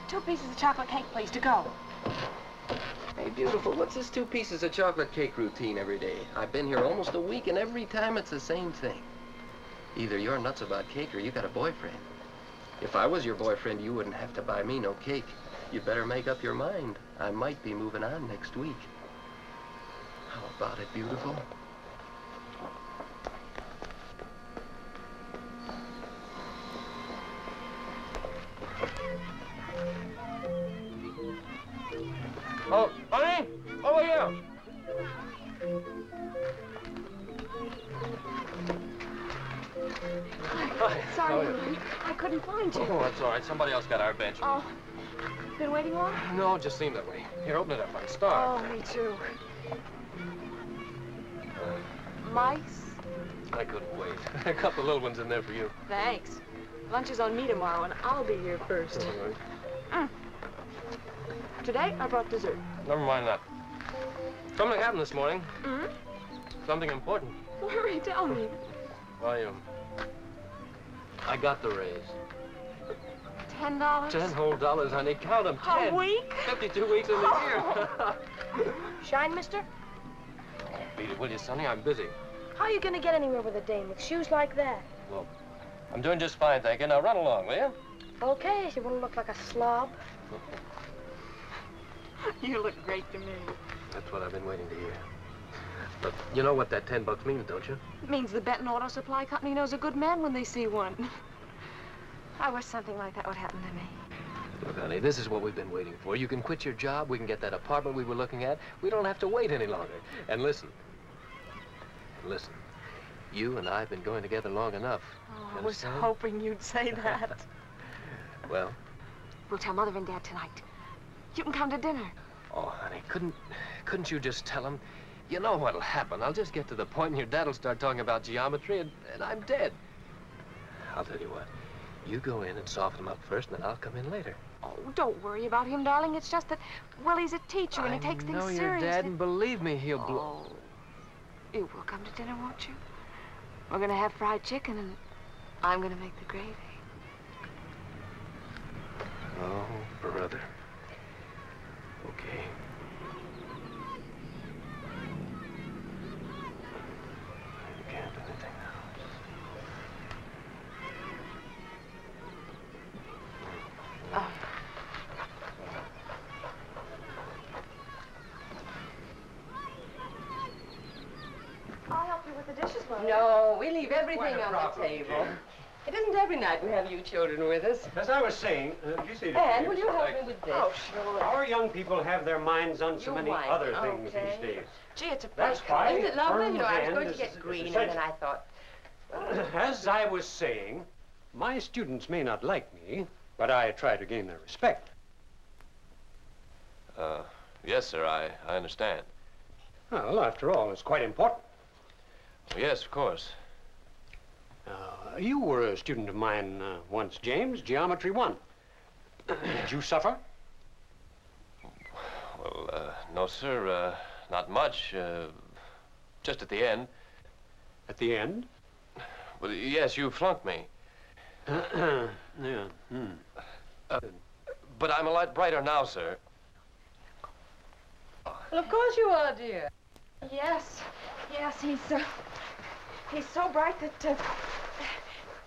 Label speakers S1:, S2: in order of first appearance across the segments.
S1: Two pieces of chocolate cake, please, to go.
S2: Hey, beautiful, what's this 2 pieces of chocolate cake routine every day? I've been here almost a week, and every time it's the same thing. Either you're nuts about cake or you got a boyfriend. If I was your boyfriend, you wouldn't have to buy me no cake. You'd better make up your mind. I might be moving on next week. How about it, beautiful? Oh, honey, over here.
S1: Hi. Sorry, Henry. I couldn't find you.
S2: Oh, that's all right. Somebody else got our bench.
S1: Oh, been waiting long?
S2: No, it just seemed that way. Here, open it up. I'm starved.
S1: Oh, me too. Mice?
S2: I couldn't wait. A couple of little ones in there for you.
S1: Thanks. Lunch is on me tomorrow, and I'll be here first.
S2: All right.
S1: Today, I brought dessert.
S2: Never mind that. Something happened this morning.
S1: Mm-hmm.
S2: Something important.
S1: Hurry, tell me.
S2: I got the raise.
S1: $10?
S2: 10 whole dollars, honey. Count them. 10.
S1: A week?
S2: 52 weeks in the year.
S3: Shine, mister?
S2: Beat it, will you, Sonny? I'm busy.
S3: How are you gonna get anywhere with a dame with shoes like that?
S2: Well, I'm doing just fine, thank you. Now run along, will you?
S3: Okay, if you wanna look like a slob.
S1: You look great to me.
S2: That's what I've been waiting to hear. But you know what that $10 means, don't you?
S1: It means the Benton Auto Supply Company knows a good man when they see one. I wish something like that would happen to me.
S2: Look, honey, this is what we've been waiting for. You can quit your job, we can get that apartment we were looking at. We don't have to wait any longer. And listen, you and I have been going together long enough.
S1: Oh, I was hoping you'd say that.
S2: Well?
S1: We'll tell Mother and Dad tonight. You can come to dinner.
S2: Oh, honey, couldn't you just tell them? You know what'll happen. I'll just get to the point and your dad'll start talking about geometry and I'm dead. I'll tell you what. You go in and soften him up first, and then I'll come in later.
S1: Oh, don't worry about him, darling. It's just that Willie's a teacher and he takes things seriously.
S2: I know your dad, and believe me, he'll blow.
S1: Oh, you will come to dinner, won't you? We're gonna have fried chicken, and I'm gonna make the gravy.
S2: Oh, brother. Okay. You can't do anything now.
S1: I'll help you with the dishes, Mother.
S4: No, we leave everything on the table. It isn't every night we have you children with us.
S5: As I was saying, you see...
S4: Anne, will you help me with this?
S1: Oh, sure.
S5: Our young people have their minds on so
S4: You
S5: many
S4: mind,
S5: other things
S4: okay.
S5: these days.
S1: Gee, it's a
S5: That's
S1: bright
S5: why...
S1: color.
S4: Isn't it lovely?
S5: firm
S4: You know, I was
S5: hand
S4: going to
S5: is
S4: get green, and
S5: essential.
S4: then I thought...
S5: As I was saying, my students may not like me, but I try to gain their respect.
S6: Yes, sir, I understand.
S5: Well, after all, it's quite important.
S6: Well, yes, of course.
S5: You were a student of mine once, James, Geometry 1. Did you suffer?
S6: Well, no, sir, not much. Just at the end.
S5: At the end?
S6: Well, yes, you flunked me.
S5: Yeah.
S6: But I'm a lot brighter now, sir.
S4: Well, of course you are, dear.
S1: Yes, he's so bright that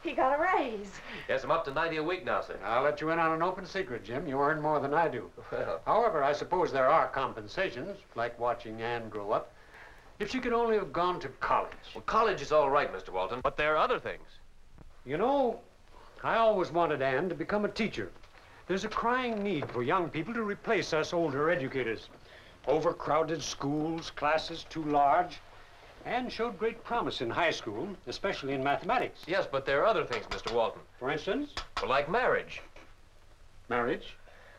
S4: he got a raise.
S6: Yes, I'm up to 90 a week now, sir.
S5: I'll let you in on an open secret, Jim. You earn more than I do.
S6: Well,
S5: However, I suppose there are compensations, like watching Anne grow up. If she could only have gone to college.
S6: well, college is all right, Mr. Walton, but there are other things.
S5: You know, I always wanted Anne to become a teacher. There's a crying need for young people to replace us older educators. Overcrowded schools, classes too large. Anne showed great promise in high school, especially in mathematics.
S6: Yes, but there are other things, Mr. Walton.
S5: For instance,
S6: Well, like marriage.
S5: marriage.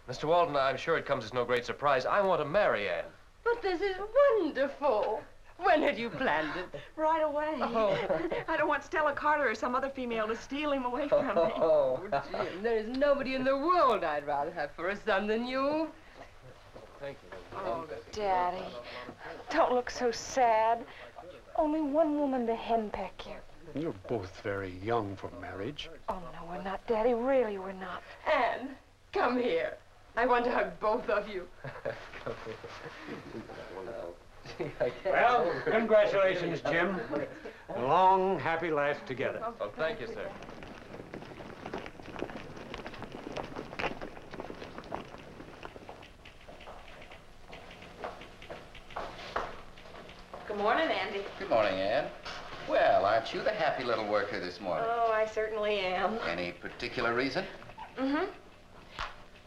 S6: Mr. Walton, I'm sure it comes as no great surprise. I want to marry Anne.
S4: But this is wonderful. When had you planned it?
S7: Right away.
S4: Oh.
S7: I don't want Stella Carter or some other female to steal him away from me.
S4: Oh, Jim, there is nobody in the world I'd rather have for a son than you.
S6: Thank you.
S3: Oh, Daddy, don't look so sad. Only one woman to henpeck you.
S5: You're both very young for marriage.
S3: Oh, no, we're not, Daddy. Really, we're not.
S4: Anne, come here. I want to hug both of you.
S5: Well, congratulations, Jim. A long, happy life together.
S6: Oh, thank you, sir.
S1: Good morning, Andy.
S8: Good morning, Anne. Well, aren't you the happy little worker this morning?
S7: Oh, I certainly am.
S8: Any particular reason?
S3: Mm-hmm.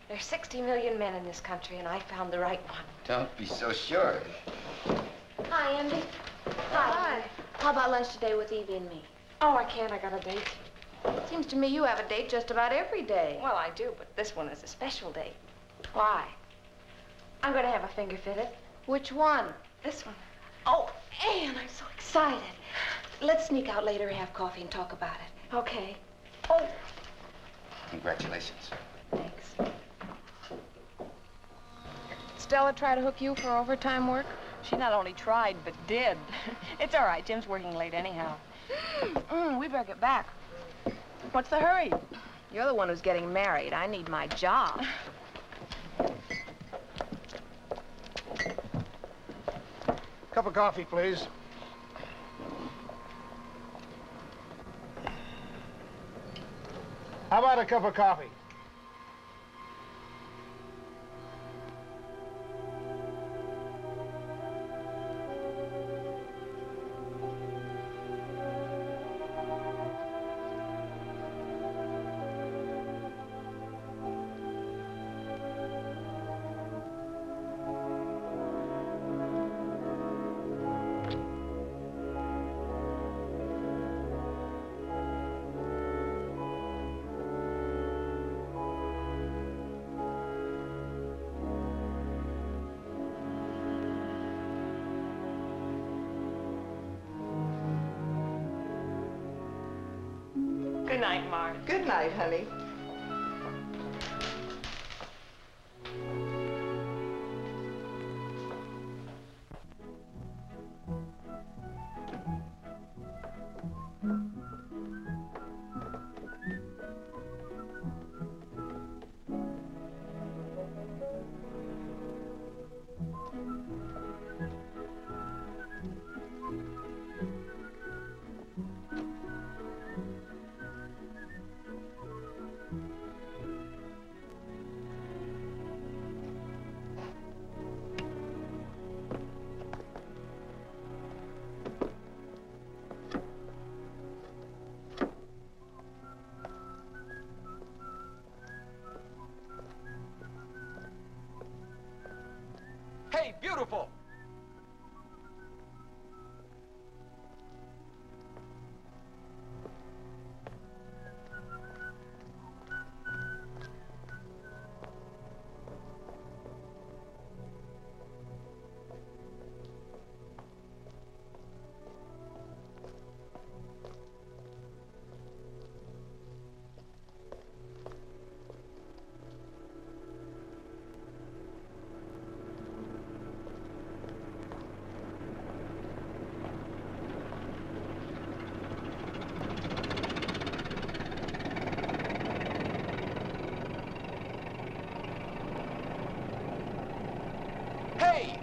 S3: There's 60 million men in this country, and I found the right one.
S8: Don't be so sure.
S9: Hi, Andy. Hi. How about lunch today with Evie and me?
S3: Oh, I can't. I got a date.
S9: Seems to me you have a date just about every day.
S3: Well, I do, but this one is a special date. Why? I'm going to have a finger fitted.
S9: Which one?
S3: This one. Oh, Anne, I'm so excited.
S9: Let's sneak out later and have coffee and talk about it.
S3: Okay. Oh,
S8: Congratulations.
S3: thanks.
S1: Stella try to hook you for overtime work?
S7: She not only tried, but did. It's all right. Jim's working late anyhow.
S1: We better get back.
S7: What's the hurry?
S1: You're the one who's getting married. I need my job.
S10: Cup of coffee, please. How about a cup of coffee?
S7: Good night, Mark.
S4: Good night, honey.
S2: Hey, beautiful! Hey!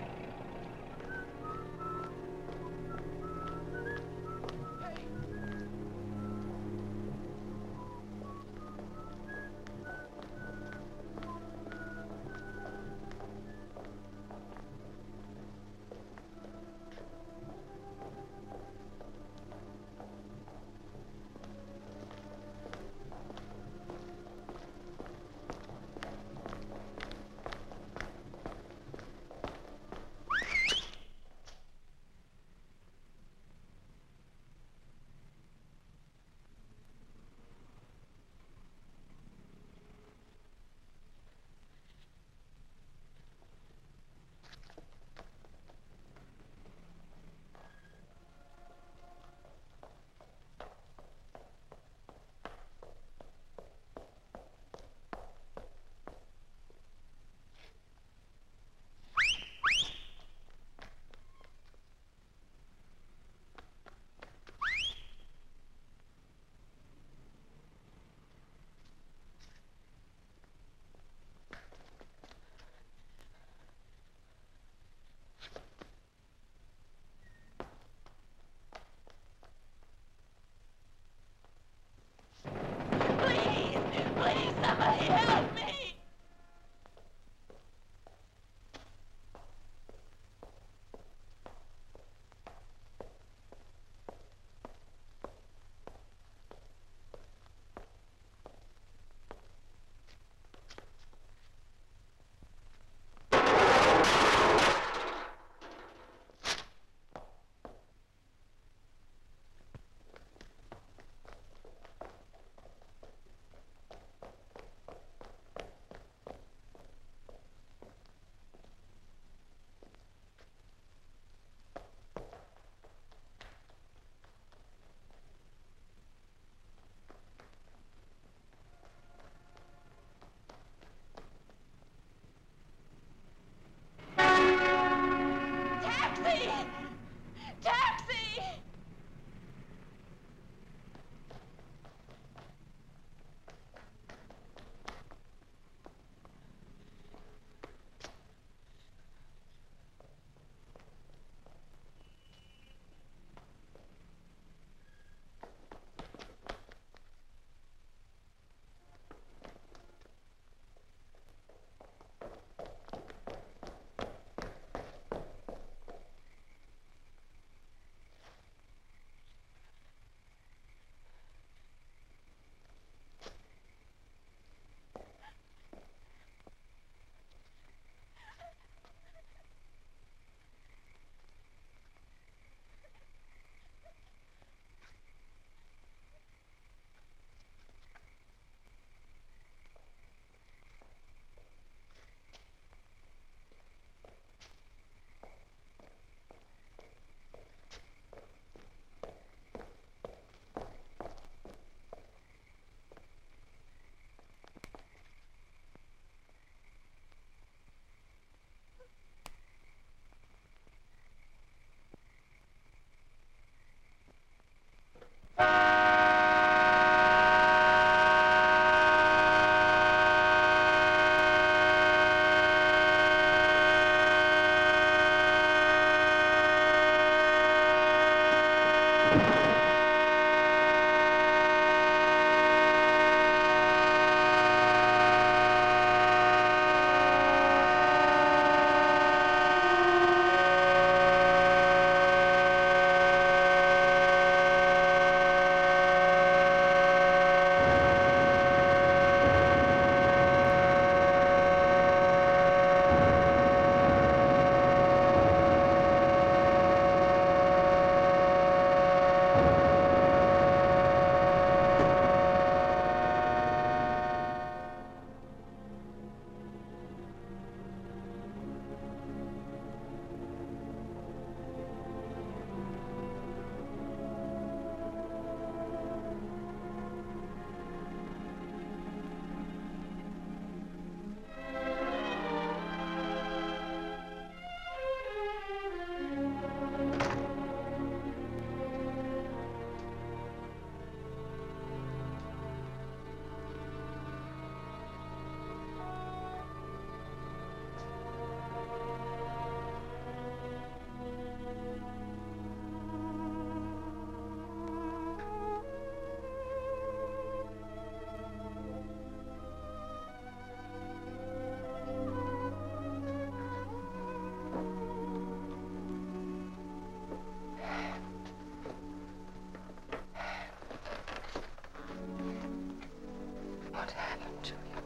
S4: What's happened to you?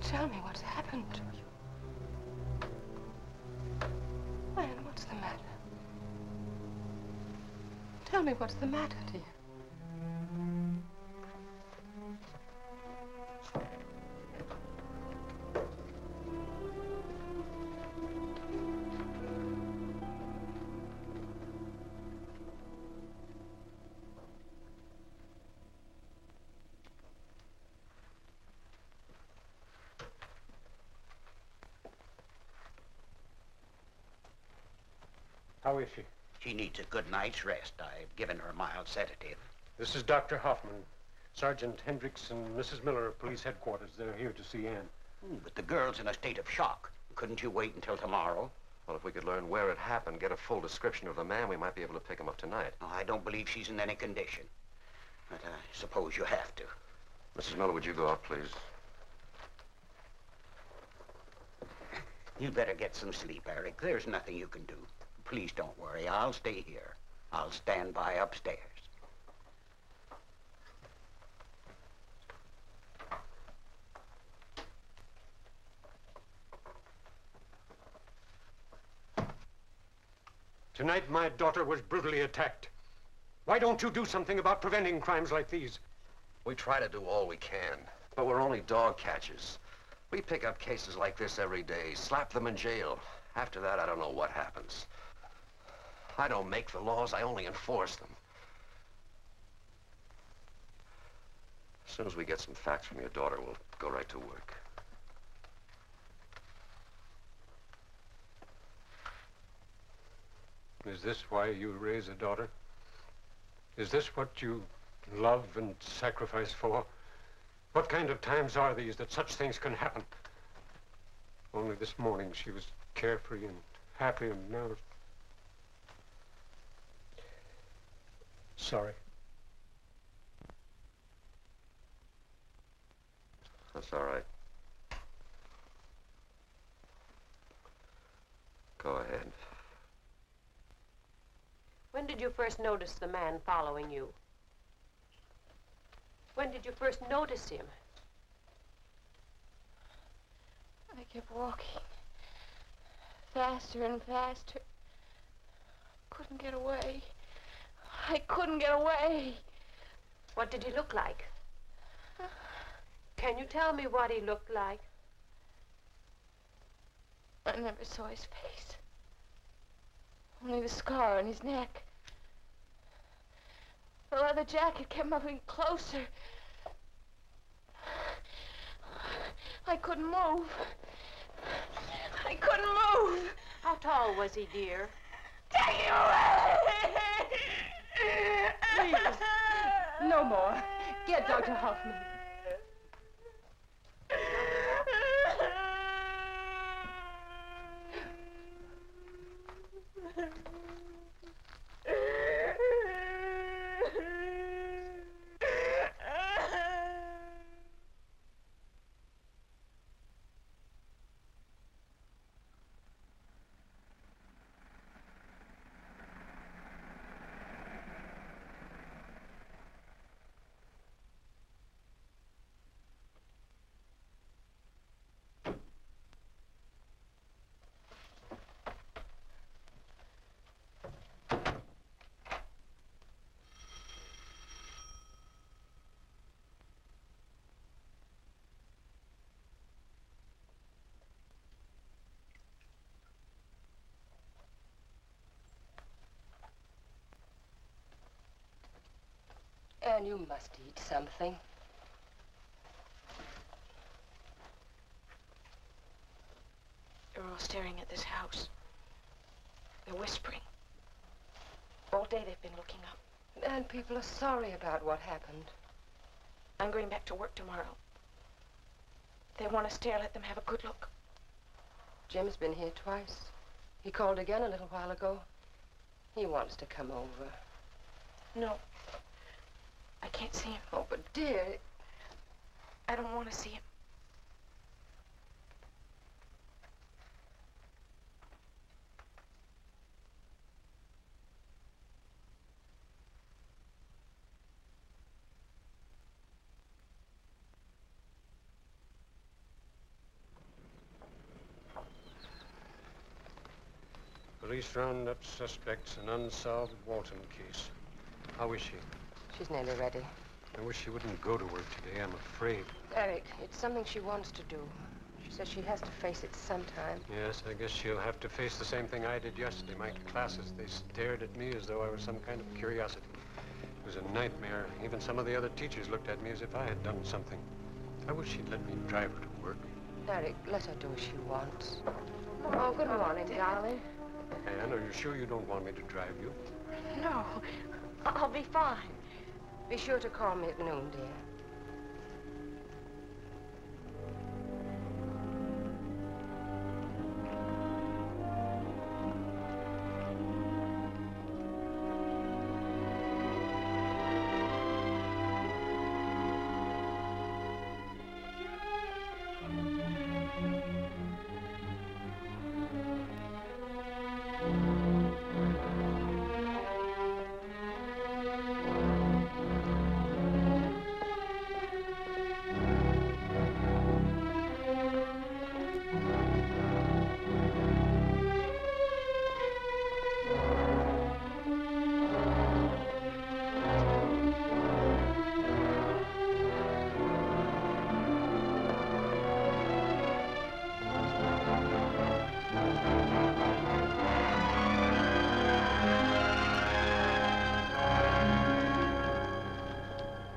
S4: Tell me what's happened to you. Anne, what's the matter? Tell me what's the matter, dear.
S5: How is she?
S11: She needs a good night's rest. I've given her a mild sedative.
S5: This is Dr. Hoffman. Sergeant Hendricks and Mrs. Miller of police headquarters. They're here to see Anne.
S11: But the girl's in a state of shock. Couldn't you wait until tomorrow?
S6: Well, if we could learn where it happened, get a full description of the man, we might be able to pick him up tonight.
S11: Oh, I don't believe she's in any condition. But I suppose you have to.
S6: Mrs. Miller, would you go out, please?
S11: You'd better get some sleep, Eric. There's nothing you can do. Please don't worry. I'll stay here. I'll stand by upstairs.
S5: Tonight, my daughter was brutally attacked. Why don't you do something about preventing crimes like these?
S6: We try to do all we can, but we're only dog catchers. We pick up cases like this every day, slap them in jail. After that, I don't know what happens. I don't make the laws, I only enforce them. As soon as we get some facts from your daughter, we'll go right to work.
S5: Is this why you raise a daughter? Is this what you love and sacrifice for? What kind of times are these that such things can happen? Only this morning she was carefree and happy, and now... Sorry.
S6: That's all right. Go ahead.
S4: When did you first notice the man following you? When did you first notice him?
S3: I kept walking. Faster and faster. Couldn't get away. I couldn't get away.
S4: What did he look like? Can you tell me what he looked like?
S3: I never saw his face. Only the scar on his neck. The leather jacket kept moving closer. I couldn't move. I couldn't move.
S4: How tall was he, dear?
S3: Take him away!
S4: Please. No more. Get Dr. Hoffman. Anne, you must eat something.
S3: They're all staring at this house. They're whispering. All day they've been looking up.
S4: And people are sorry about what happened.
S3: I'm going back to work tomorrow. If they want to stare, let them have a good look.
S4: Jim's been here twice. He called again a little while ago. He wants to come over.
S3: No. I can't see him.
S4: Oh, but dear,
S3: I don't want to see him.
S5: police round up suspects in unsolved Walton case. How is she?
S4: She's nearly ready.
S5: I wish she wouldn't go to work today. I'm afraid.
S4: Eric, it's something she wants to do. She says she has to face it sometime.
S5: Yes, I guess she'll have to face the same thing I did yesterday. My classes, they stared at me as though I was some kind of curiosity. It was a nightmare. Even some of the other teachers looked at me as if I had done something. I wish she'd let me drive her to work.
S4: Eric, let her do as she wants. Oh, good morning, darling.
S5: Anne, are you sure you don't want me to drive you?
S3: No, I'll be fine.
S4: Be sure to call me at noon, dear.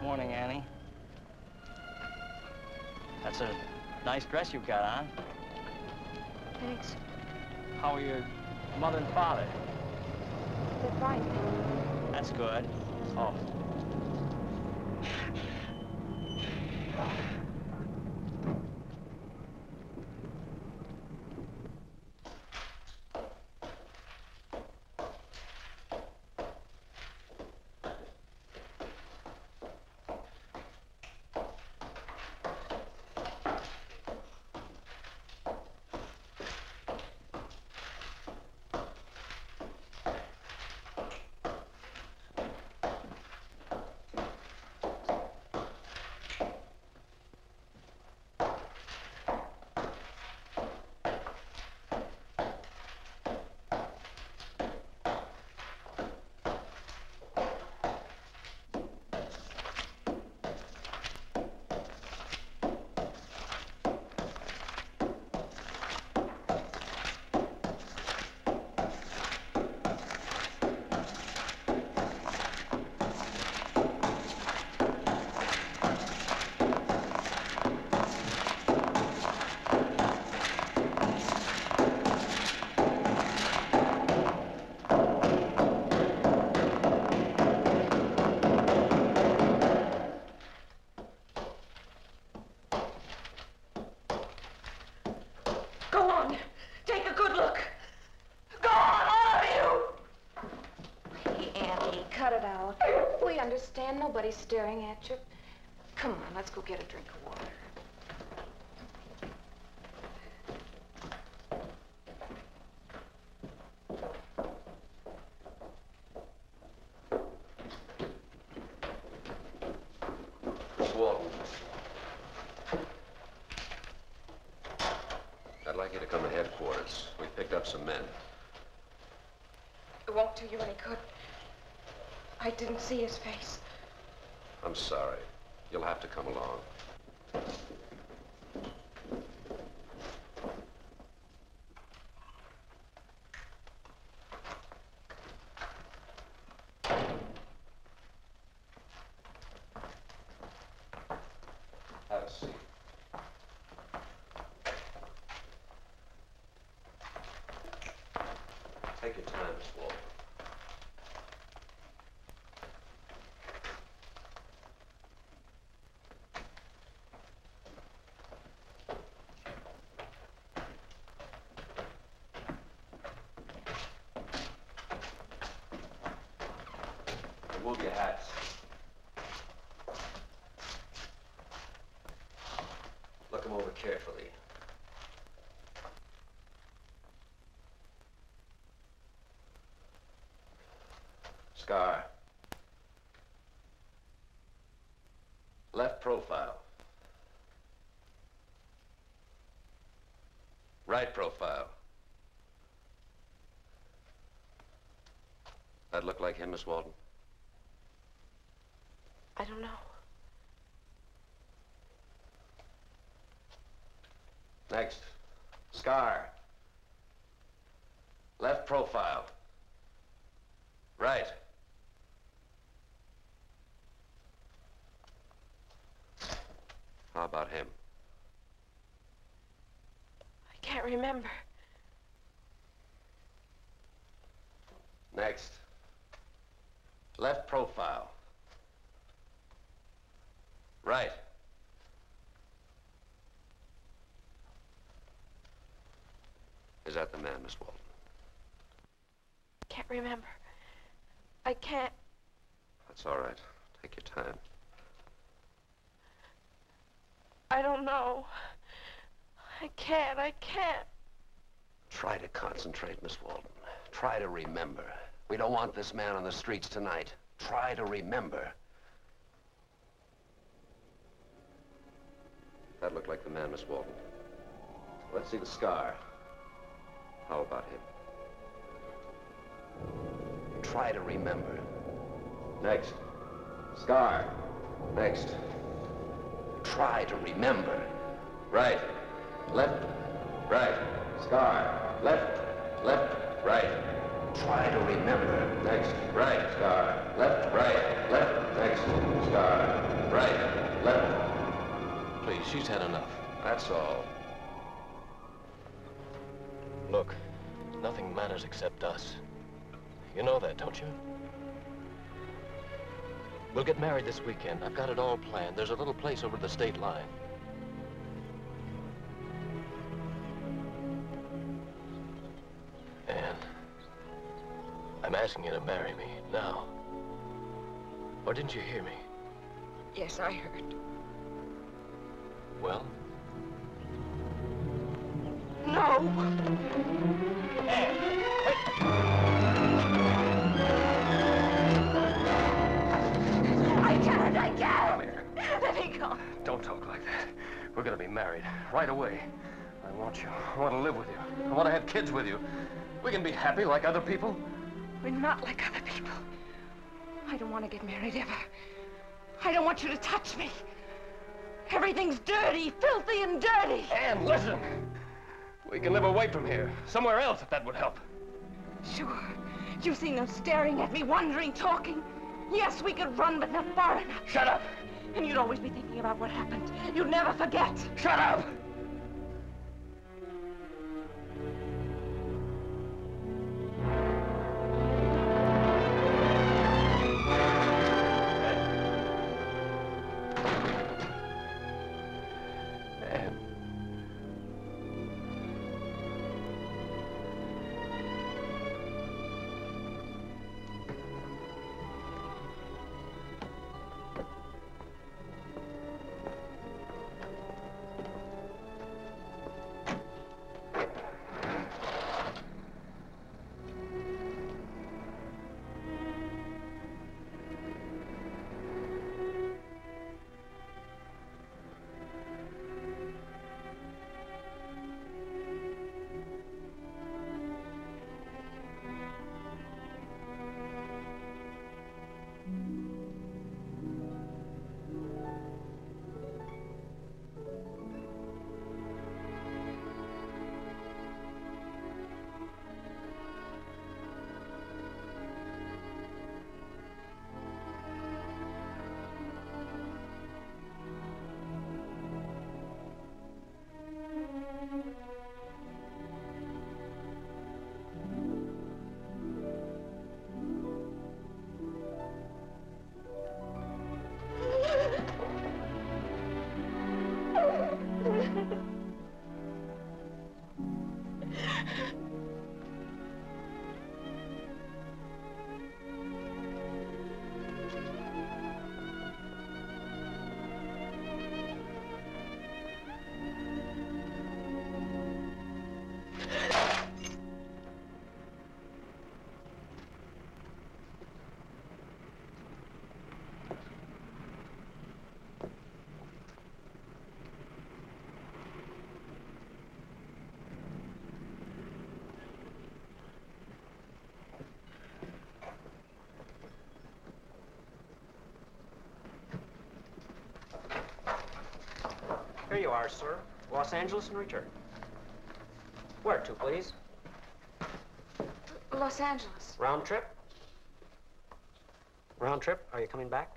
S12: Morning, Annie. That's a nice dress you've got on.
S3: Thanks.
S12: How are your mother and father?
S3: They're fine.
S12: That's good. Oh.
S3: Go on. Take a good look. Go on, all of you. Hey, Annie, cut it out. We understand nobody's staring at you. Come on, let's go get a drink of water.
S6: Miss Walton. I'd like you to come to headquarters. We picked up some men.
S3: It won't do you any good. I didn't see his face.
S6: I'm sorry. You'll have to come along. Have a seat. Take your time, Miss Walton. Remove your hats. Look them over carefully. Scar. Left profile. Right profile. like him, Miss Walton?
S3: I don't know.
S6: Next. Scar. Left profile. Right. How about him?
S3: I can't remember.
S6: Next. Left profile. Right. Is that the man, Miss Walton?
S3: Can't remember. I can't.
S6: That's all right. Take your time.
S3: I don't know. I can't.
S6: Try to concentrate, Miss Walton. Try to remember. We don't want this man on the streets tonight. Try to remember. That looked like the man, Miss Walton. Let's see the scar. How about him? Try to remember. Next. Scar. Next. Try to remember. Right. Left. Right. Scar. Left. Left. Right. Try to remember. Next. Right. Scar. Left. Right. Left. Next. Scar. Right. Left.
S2: Please, she's had enough.
S6: That's all.
S2: Look, nothing matters except us. You know that, don't you? We'll get married this weekend. I've got it all planned. There's a little place over the state line. Anne, I'm asking you to marry me now. Or didn't you hear me?
S4: Yes, I heard.
S2: Well?
S3: No! I can't!
S2: Come here.
S3: Let me go.
S2: Don't talk like that. We're gonna be married right away. I want you. I want to live with you. I want to have kids with you. We can be happy like other people.
S3: We're not like other people. I don't want to get married ever. I don't want you to touch me. Everything's dirty, filthy and dirty.
S2: Anne, listen. We can live away from here. Somewhere else, if that would help.
S3: Sure. You've seen them staring at me, wondering, talking. Yes, we could run, but not far enough.
S2: Shut up!
S3: And you'd always be thinking about what happened. You'd never forget.
S2: Shut up!
S5: Here you are, sir. Los Angeles and return. Where to, please?
S1: Los Angeles.
S5: Round trip? Round trip? Are you coming back?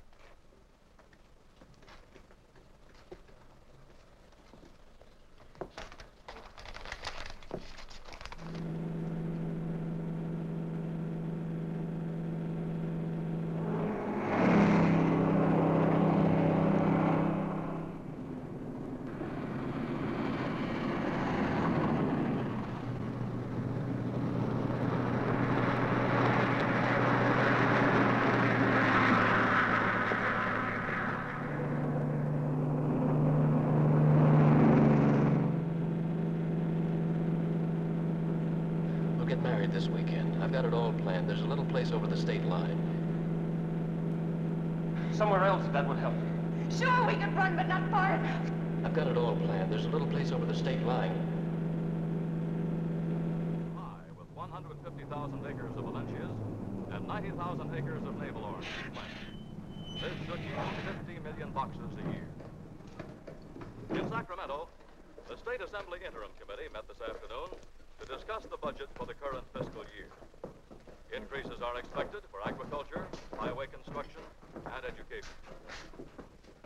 S2: We'll get married this weekend. I've got it all planned. There's a little place over the state line.
S5: Somewhere else that would help.
S3: Sure, we can run, but not far enough.
S2: I've got it all planned. There's a little place over the state line.
S13: With 150,000 acres of Valencias and 90,000 acres of navel orange planted. This should yield 50 million boxes a year. In Sacramento, the State Assembly Interim Committee met this afternoon to discuss the budget for the current fiscal year. Increases are expected for agriculture, highway construction, and education.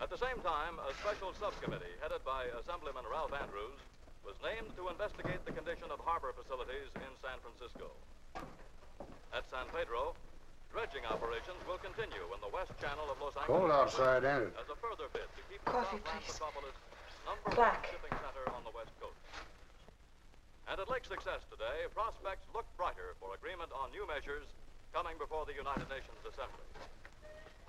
S13: At the same time, a special subcommittee headed by Assemblyman Ralph Andrews was named to investigate the condition of harbor facilities in San Francisco. At San Pedro, dredging operations will continue in the west channel of Los Angeles.
S10: Cold outside, ain't it?
S13: As a further bid to keep
S3: Coffee,
S13: the Southland
S3: please.
S13: metropolis number
S3: Black.
S13: one shipping center on the west coast. And at Lake Success today, prospects look brighter for agreement on new measures coming before the United Nations Assembly.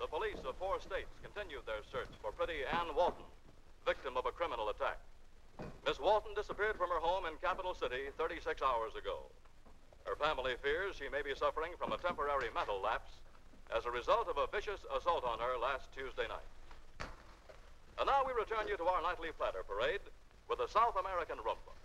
S13: The police of 4 states continued their search for pretty Ann Walton, victim of a criminal attack. Miss Walton disappeared from her home in Capital City 36 hours ago. Her family fears she may be suffering from a temporary mental lapse as a result of a vicious assault on her last Tuesday night. And now we return you to our nightly platter parade with the South American rumba.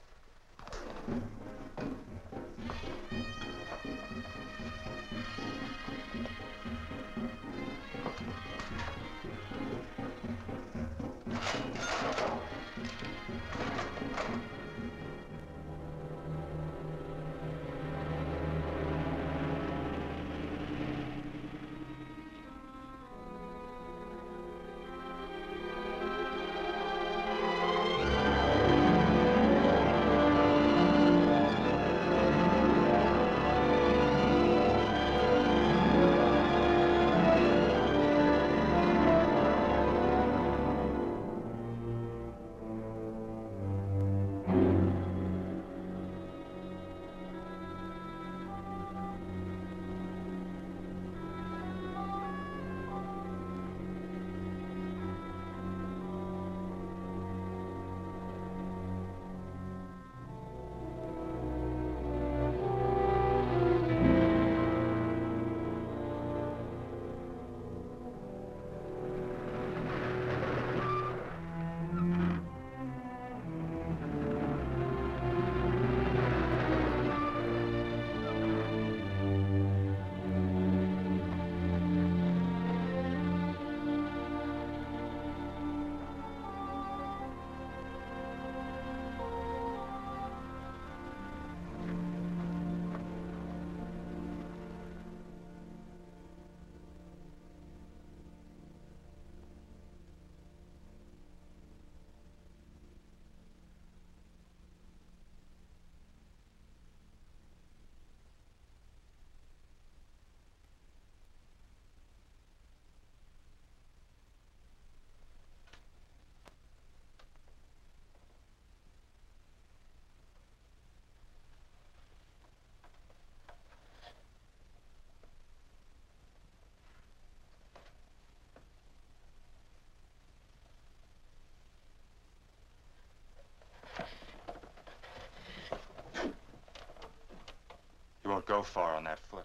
S14: You won't go far on that foot.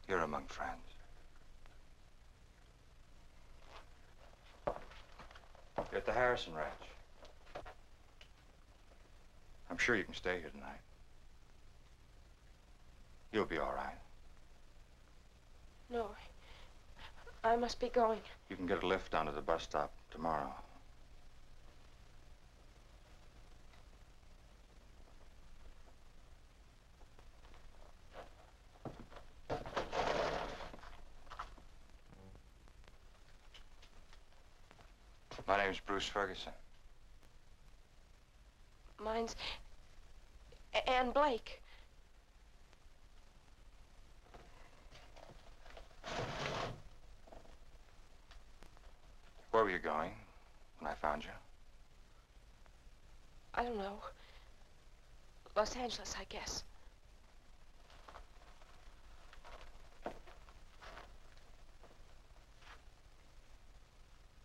S14: You're among friends. You're at the Harrison Ranch. I'm sure you can stay here tonight. You'll be all right.
S3: No, I must be going.
S14: You can get a lift down to the bus stop tomorrow. My name's Bruce Ferguson.
S3: Mine's Ann Blake.
S14: Where were you going when I found you?
S3: I don't know. Los Angeles, I guess.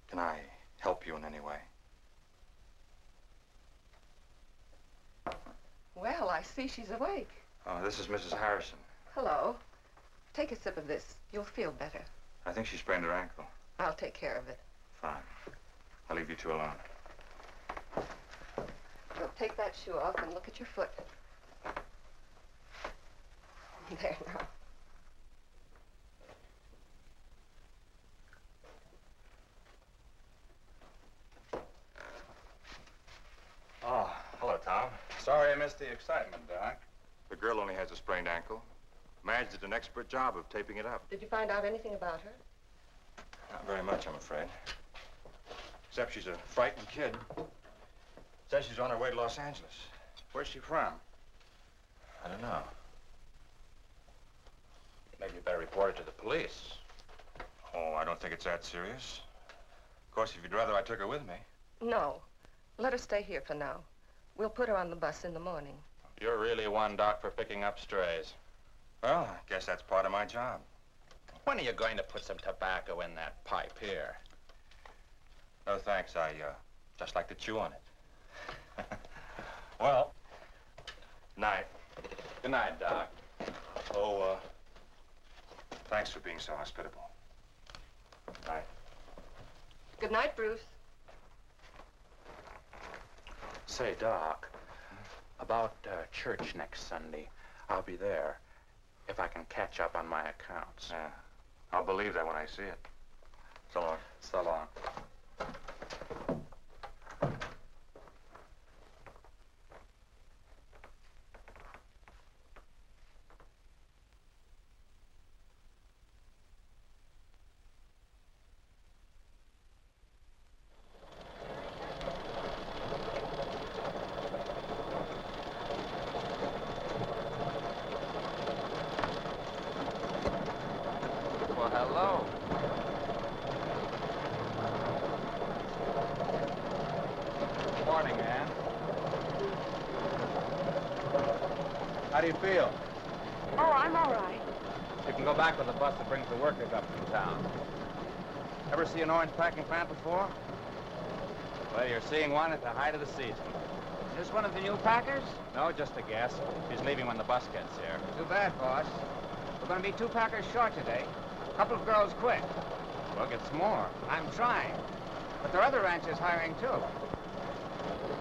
S14: Can I help you in any way?
S4: Well, I see she's awake.
S14: Oh, this is Mrs. Harrison.
S4: Hello. Take a sip of this. You'll feel better.
S14: I think she sprained her ankle.
S4: I'll take care of it.
S14: Fine. I'll leave you two alone.
S4: Well, take that shoe off and look at your foot. There now.
S14: Oh, hello, Tom.
S15: Sorry I missed the excitement, Doc.
S14: The girl only has a sprained ankle. Madge did an expert job of taping it up.
S4: Did you find out anything about her?
S14: Not very much, I'm afraid. Except she's a frightened kid. Says she's on her way to Los Angeles.
S15: Where's she from?
S14: I don't know.
S15: Maybe you better report it to the police.
S14: Oh, I don't think it's that serious. Of course, if you'd rather I took her with me.
S4: No. Let her stay here for now. We'll put her on the bus in the morning.
S15: You're really one, Doc, for picking up strays.
S14: Well, I guess that's part of my job.
S15: When are you going to put some tobacco in that pipe here?
S14: No, thanks. I just like to chew on it.
S15: Well,
S14: Night.
S15: good night, Doc.
S14: Oh, thanks for being so hospitable. Night.
S4: Good night, Bruce.
S15: Say, Doc, about church next Sunday, I'll be there if I can catch up on my accounts.
S14: Yeah. I'll believe that when I see it. So long.
S15: So long.
S16: Well, hello.
S15: Morning, Ann.
S10: How do you feel?
S3: Oh, I'm all right.
S15: You can go back with the bus that brings the workers up from town. Ever see an orange packing plant before? Well, you're seeing one at the height of the season.
S10: Is this one of the new packers?
S15: No, just a guess. She's leaving when the bus gets here.
S10: Too bad, boss. We're going to be 2 packers short today. A couple of girls quit.
S15: Well, get some more.
S10: I'm trying. But there are other ranches hiring, too.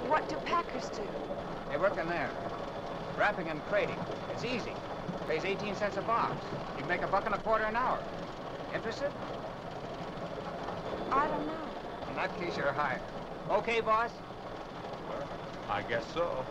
S3: What do packers do?
S10: They work in there. Wrapping and crating. It's easy. Pays 18 cents a box. You can make $1.25 an hour. Interested?
S3: I don't know.
S10: In that case, you're hired. Okay, boss?
S15: I guess so.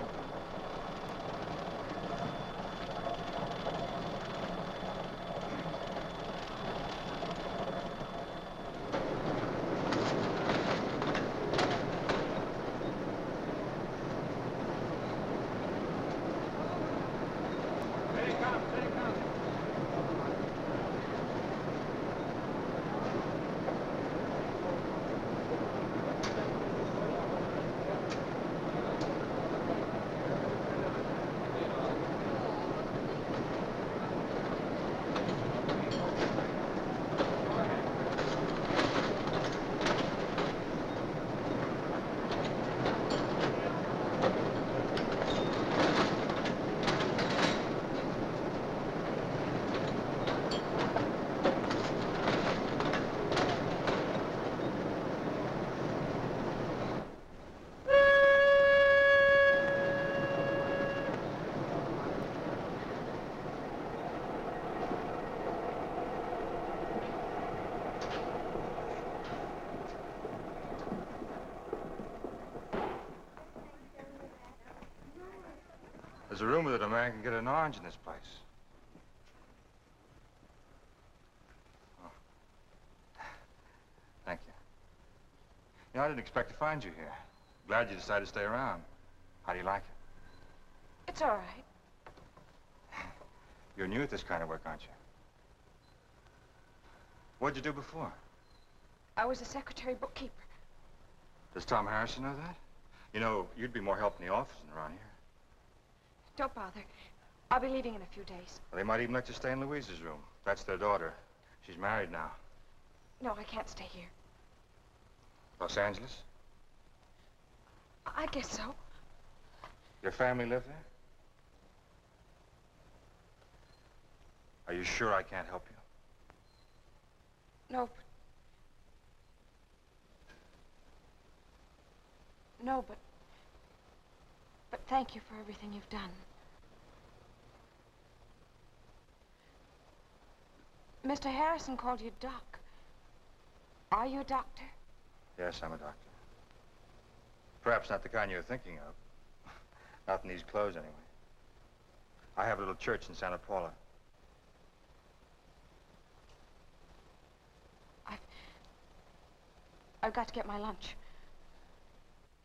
S14: There's a rumor that a man can get an orange in this place. Oh. Thank you. You know, I didn't expect to find you here. Glad you decided to stay around. How do you like it?
S3: It's all right.
S14: You're new at this kind of work, aren't you? What'd you do before?
S3: I was a secretary bookkeeper.
S14: Does Tom Harrison know that? You know, you'd be more help in the office than around here.
S3: Don't bother. I'll be leaving in a few days.
S14: Well, they might even let you stay in Louise's room. That's their daughter. She's married now.
S3: No, I can't stay here.
S14: Los Angeles?
S3: I guess so.
S14: Your family live there? Are you sure I can't help you?
S3: No, but thank you for everything you've done. Mr. Harrison called you Doc. Are you a doctor?
S14: Yes, I'm a doctor. Perhaps not the kind you're thinking of. Not in these clothes, anyway. I have a little church in Santa Paula.
S3: I've got to get my lunch.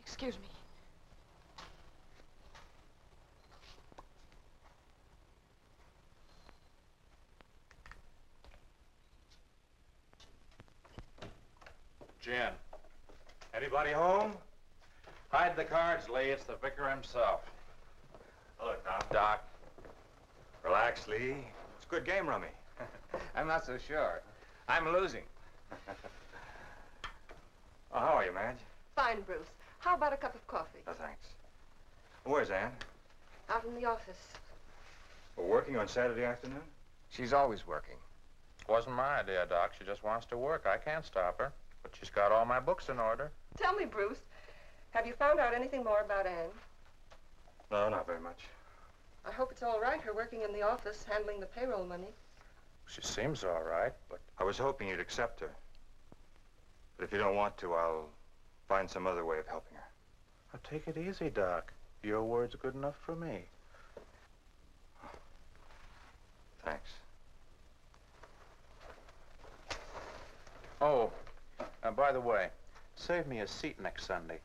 S3: Excuse me.
S15: Jen, anybody home? Hide the cards, Lee. It's the vicar himself.
S14: Hello, Tom.
S15: Doc.
S14: Relax, Lee. It's good game, Rummy.
S15: I'm not so sure. I'm losing.
S14: Oh, how are you, Madge?
S4: Fine, Bruce. How about a cup of coffee?
S14: No, thanks. Where's Ann?
S4: Out in the office.
S14: We're working on Saturday afternoon?
S15: She's always working.
S16: Wasn't my idea, Doc. She just wants to work. I can't stop her. But she's got all my books in order.
S4: Tell me, Bruce, have you found out anything more about Ann?
S14: No, not very much.
S4: I hope it's all right, her working in the office, handling the payroll money.
S16: She seems all right, but...
S14: I was hoping you'd accept her. But if you don't want to, I'll find some other way of helping her.
S16: Now, take it easy, Doc. Your word's good enough for me.
S14: Thanks.
S16: Oh, by the way, save me a seat next Sunday.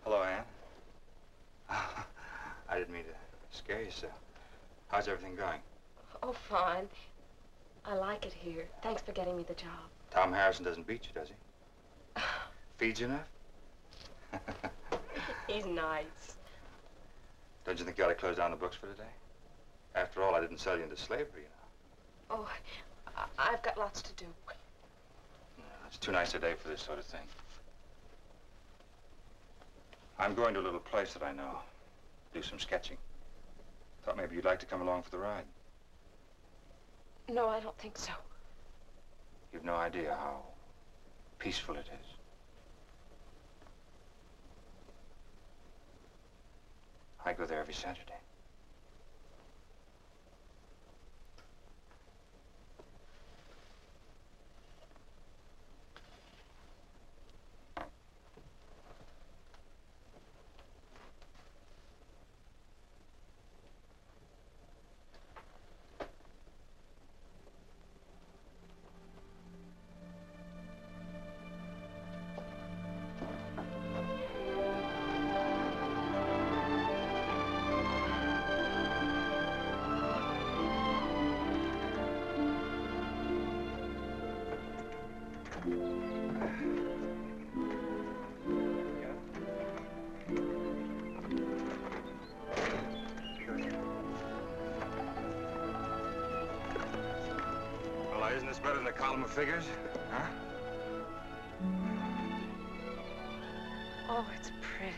S14: Hello, Ann. I didn't mean to scare you so. How's everything going?
S3: Oh, fine. I like it here. Thanks for getting me the job.
S14: Tom Harrison doesn't beat you, does he? Feeds you enough?
S3: He's nice.
S14: Don't you think you ought to close down the books for today? After all, I didn't sell you into slavery, you know.
S3: Oh, I've got lots to do.
S14: It's too nice a day for this sort of thing. I'm going to a little place that I know. Do some sketching. Thought maybe you'd like to come along for the ride.
S3: No, I don't think so.
S14: You've no idea how peaceful it is. I go there every Saturday. Well, isn't this better than a column of figures? Huh?
S3: Oh, it's pretty.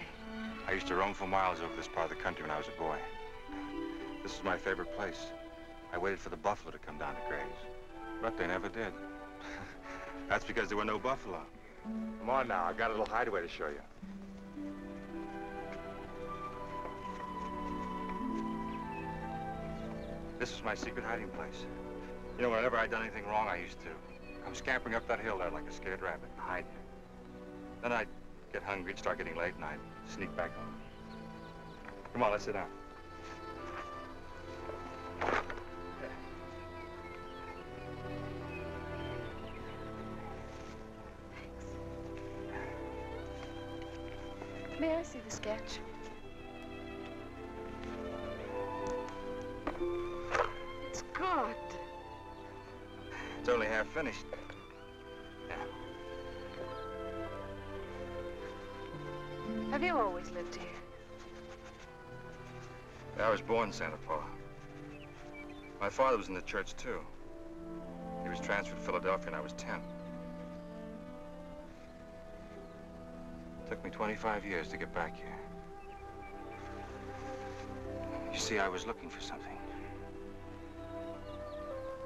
S14: I used to roam for miles over this part of the country when I was a boy. This is my favorite place. I waited for the buffalo to come down to graze, but they never did. That's because there were no buffalo. Come on now, I've got a little hideaway to show you. This is my secret hiding place. You know, whenever I'd done anything wrong, I used to come scampering up that hill there like a scared rabbit and hide here. Then I'd get hungry, it'd start getting late, and I'd sneak back home. Come on, let's sit down.
S1: May I see the sketch? It's good.
S14: It's only half finished.
S1: Have you always lived here?
S14: I was born in Santa Paula. My father was in the church, too. He was transferred to Philadelphia when I was 10. It took me 25 years to get back here. You see, I was looking for something.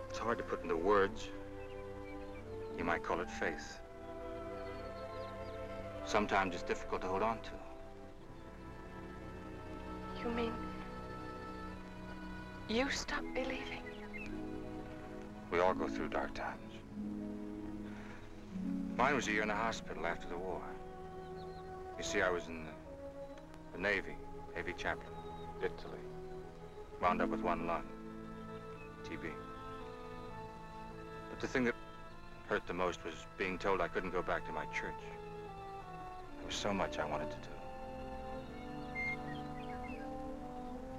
S14: It's hard to put into words. You might call it faith. Sometimes it's difficult to hold on to.
S1: You mean you stopped believing?
S14: We all go through dark times. Mine was a year in the hospital after the war. You see, I was in the Navy chaplain, Italy. Wound up with one lung, TB. But the thing that hurt the most was being told I couldn't go back to my church. There was so much I wanted to do.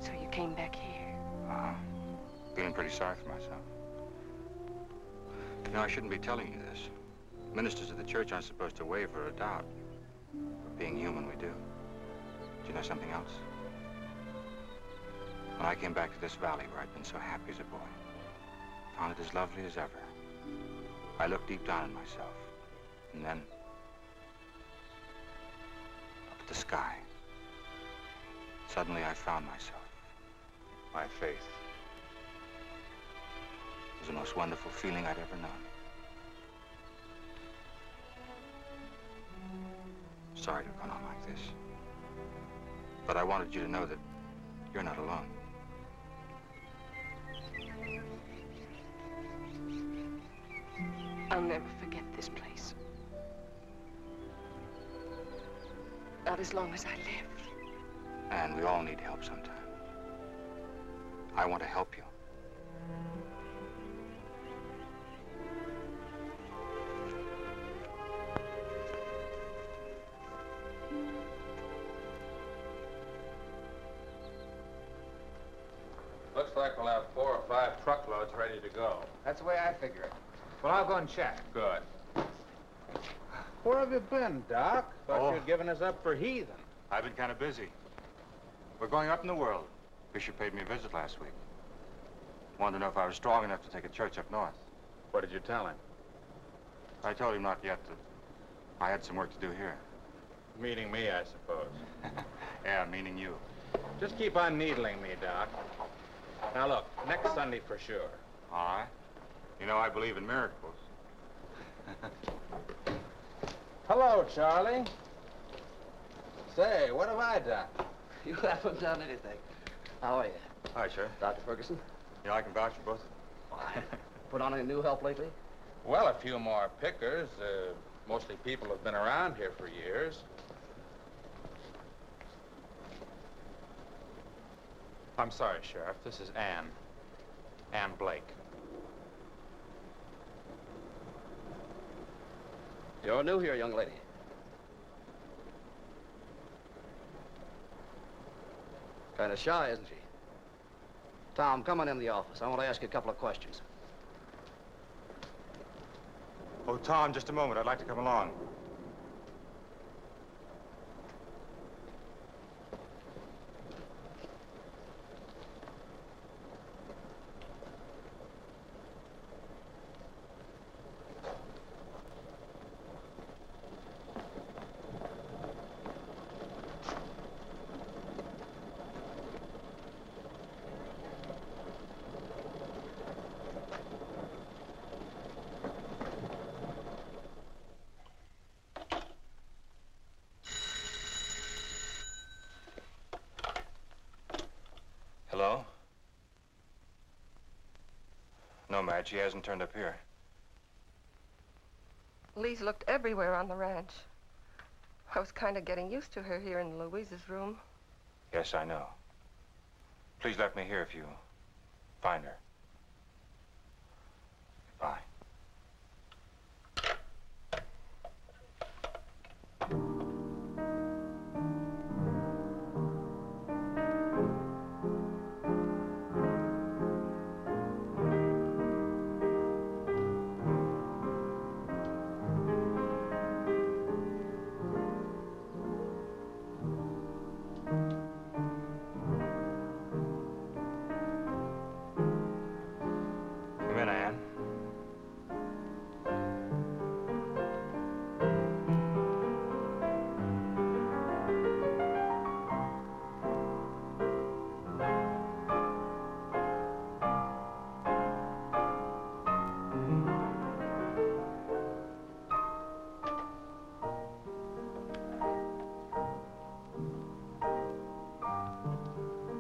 S1: So you came back here?
S14: Feeling pretty sorry for myself. You know, I shouldn't be telling you this. Ministers of the church aren't supposed to waver or doubt. But being human, we do. Do you know something else? When I came back to this valley where I'd been so happy as a boy, found it as lovely as ever, I looked deep down in myself. And then, up at the sky, suddenly I found myself. My faith. It was the most wonderful feeling I'd ever known. Sorry to have gone on like this. But I wanted you to know that you're not alone.
S1: I'll never forget this place. Not as long as I live.
S14: And we all need help sometimes. I want to help you.
S15: Looks like we'll have 4 or 5 truckloads ready to go. That's the way I figure it. Well, I'll go and check. Good. Where have you been, Doc? Thought you'd given us up for heathen.
S14: I've been kind of busy. We're going up in the world. Bishop paid me a visit last week. Wanted to know if I was strong enough to take a church up north.
S15: What did you tell him?
S14: I told him not yet that I had some work to do here.
S15: Meeting me, I suppose.
S14: Yeah, meaning you.
S15: Just keep on needling me, Doc. Now, look, next Sunday for sure.
S14: All right. You know, I believe in miracles.
S15: Hello, Charlie. Say, what have I done?
S2: You haven't done anything. How are you?
S14: Hi, Sheriff.
S2: Dr. Ferguson?
S14: You know, I can vouch for both.
S2: Why? Put on any new help lately?
S15: Well, a few more pickers. Mostly people who've been around here for years. I'm sorry, Sheriff. This is Ann. Ann Blake.
S2: You're new here, young lady. Kind of shy, isn't she? Tom, come on in the office. I want to ask you a couple of questions.
S14: Oh, Tom, just a moment. I'd like to come along. bad she hasn't turned up here.
S4: Lee's looked everywhere on the ranch. I was kind of getting used to her here in Louise's room.
S14: Yes, I know. Please let me hear if you find her. Goodbye. Come in, Anne.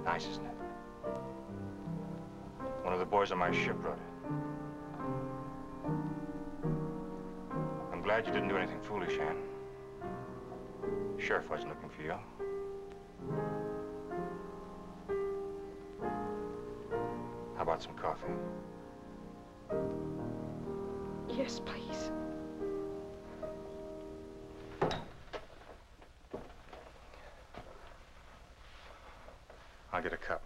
S14: Nice, isn't it? One of the boys on my ship wrote it. I'm glad you didn't do anything foolish, Anne. Sheriff wasn't looking for you. How about some coffee?
S4: Yes, please.
S14: I'll get a cup.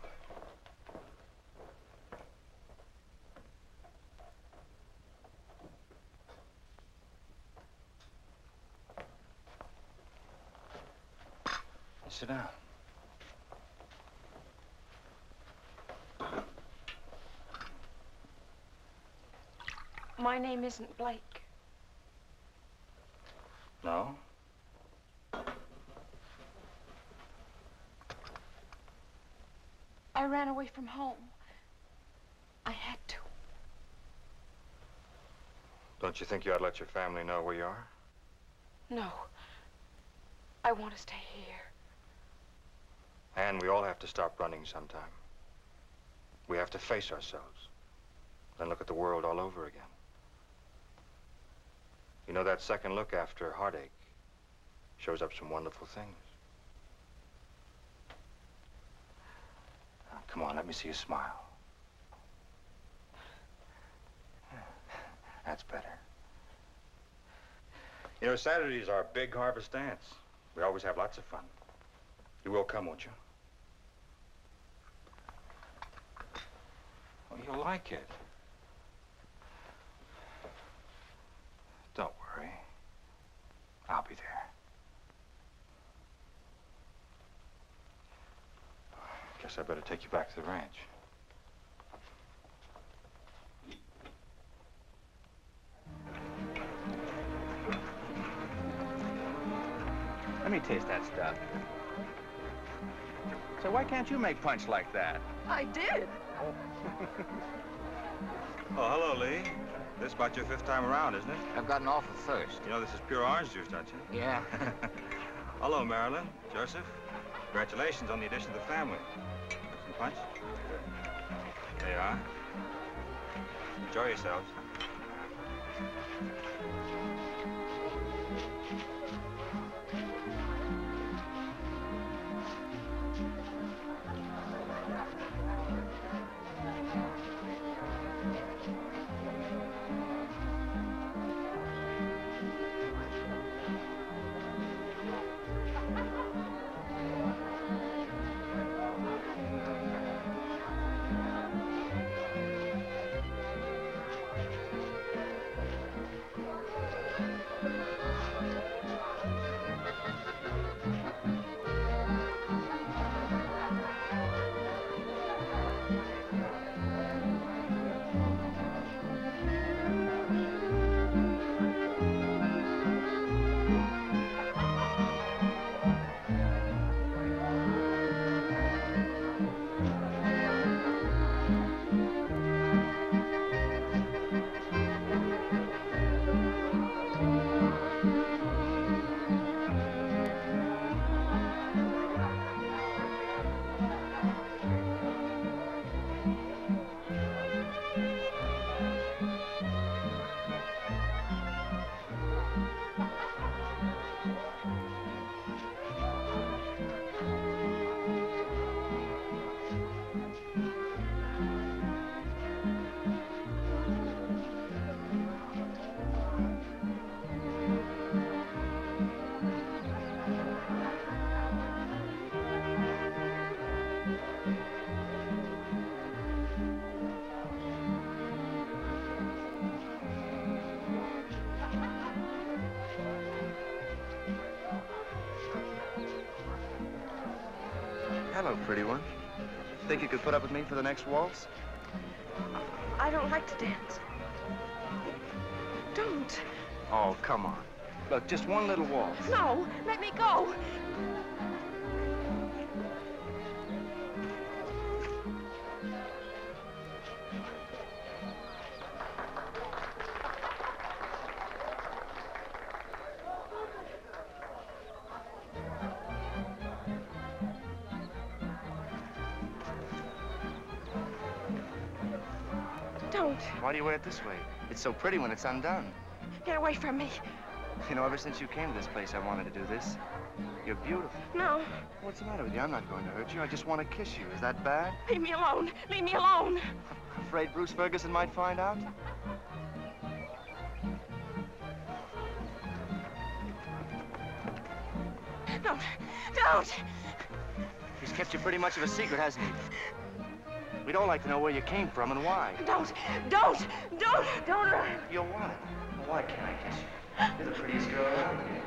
S14: Sit down.
S3: My name isn't Blake.
S14: No?
S3: I ran away from home. I had to.
S14: Don't you think you ought to let your family know where you are?
S3: No. I want to stay here.
S14: And we all have to stop running sometime. We have to face ourselves. Then look at the world all over again. You know, that second look after heartache shows up some wonderful things. Now, come on, let me see you smile. That's better. You know, Saturday's our big harvest dance. We always have lots of fun. You will come, won't you? Oh, you'll like it. Don't worry. I'll be there. Guess I better take you back to the ranch.
S15: Let me taste that stuff. So why can't you make punch like that?
S4: I did.
S14: Oh, hello, Lee. This about your 5th time around, isn't it?
S10: I've got an awful thirst.
S14: You know this is pure orange juice, don't you?
S10: Yeah.
S14: Hello, Marilyn. Joseph. Congratulations on the addition to the family. Some punch? There you are. Enjoy yourselves.
S17: Hello, pretty one. Think you could put up with me for the next waltz?
S3: I don't like to dance. Don't.
S17: Oh, come on. Look, just one little waltz.
S3: No, let me go. Don't.
S17: Why do you wear it this way? It's so pretty when it's undone.
S3: Get away from me.
S17: You know, ever since you came to this place, I wanted to do this. You're beautiful.
S3: No.
S17: What's the matter with you? I'm not going to hurt you. I just want to kiss you. Is that bad?
S3: Leave me alone. Leave me alone.
S17: Afraid Bruce Ferguson might find out?
S3: Don't. Don't.
S17: He's kept you pretty much of a secret, hasn't he? We'd all like to know where you came from and why.
S3: Don't.
S17: You're what? Well, why can't I kiss you? You're the prettiest girl around here.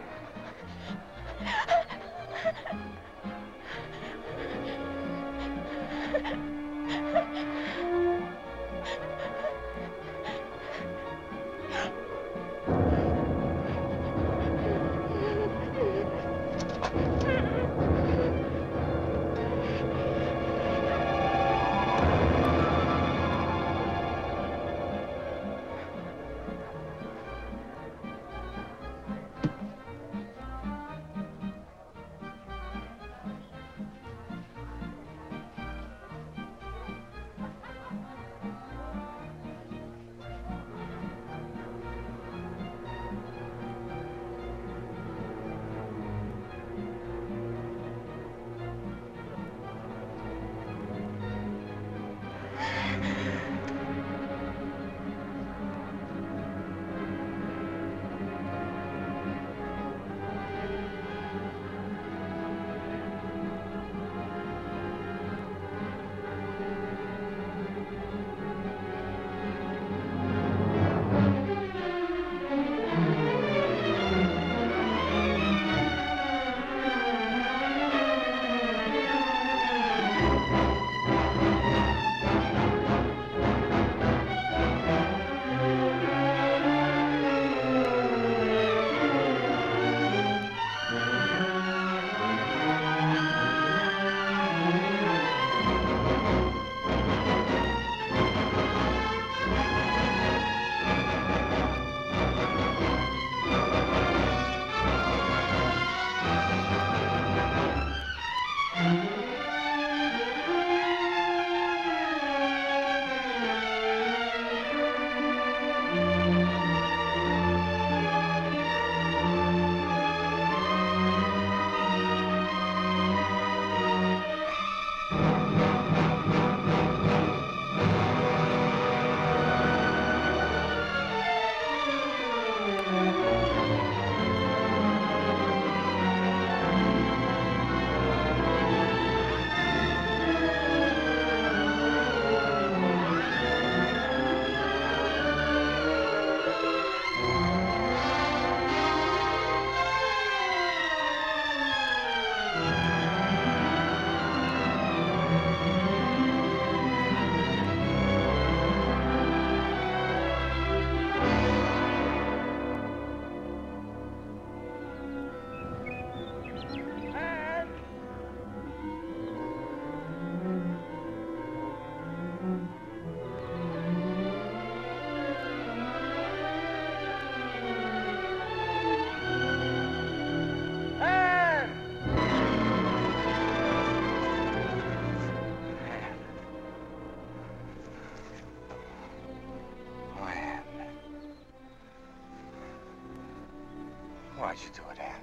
S6: Why'd you do it, Ann?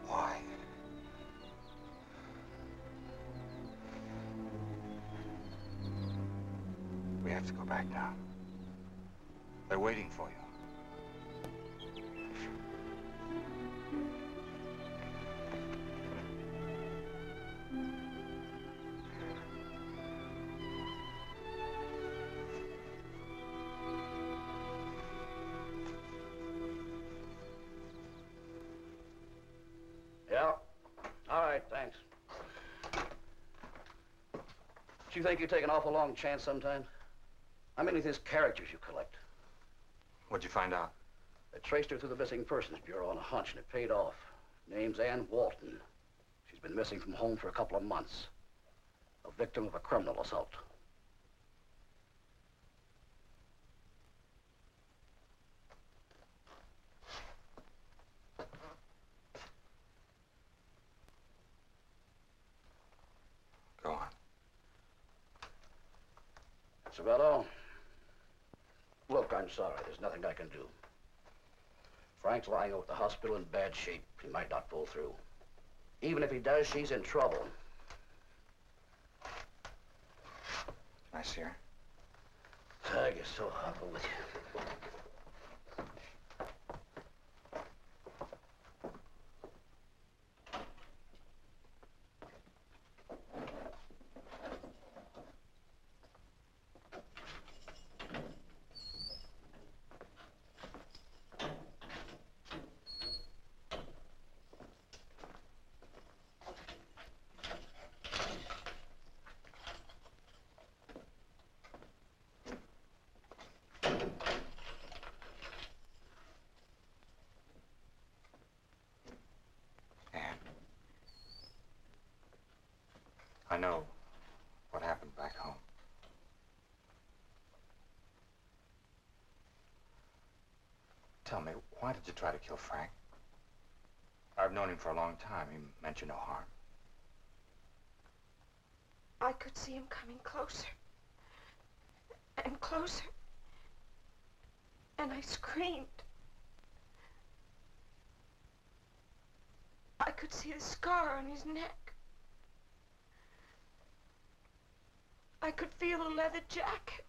S6: Why? We have to go back now. They're waiting for you.
S11: Yeah. All right, thanks.
S18: you think you take an awful long chance sometimes? How many of his characters you collect?
S14: What'd you find out?
S18: They traced her through the Missing Persons Bureau on a hunch, and it paid off. Name's Ann Walton. She's been missing from home for a couple of months. A victim of a criminal assault.
S14: Go on.
S18: That's about all. Look, I'm sorry. There's nothing I can do. Frank's lying over at the hospital in bad shape. He might not pull through. Even if he does, she's in trouble.
S14: Can I see her?
S18: I guess so. I'll go with you.
S14: I know what happened back home. Tell me, why did you try to kill Frank? I've known him for a long time. He meant you no harm.
S3: I could see him coming closer and closer, and I screamed. I could see the scar on his neck. I could feel a leather jacket.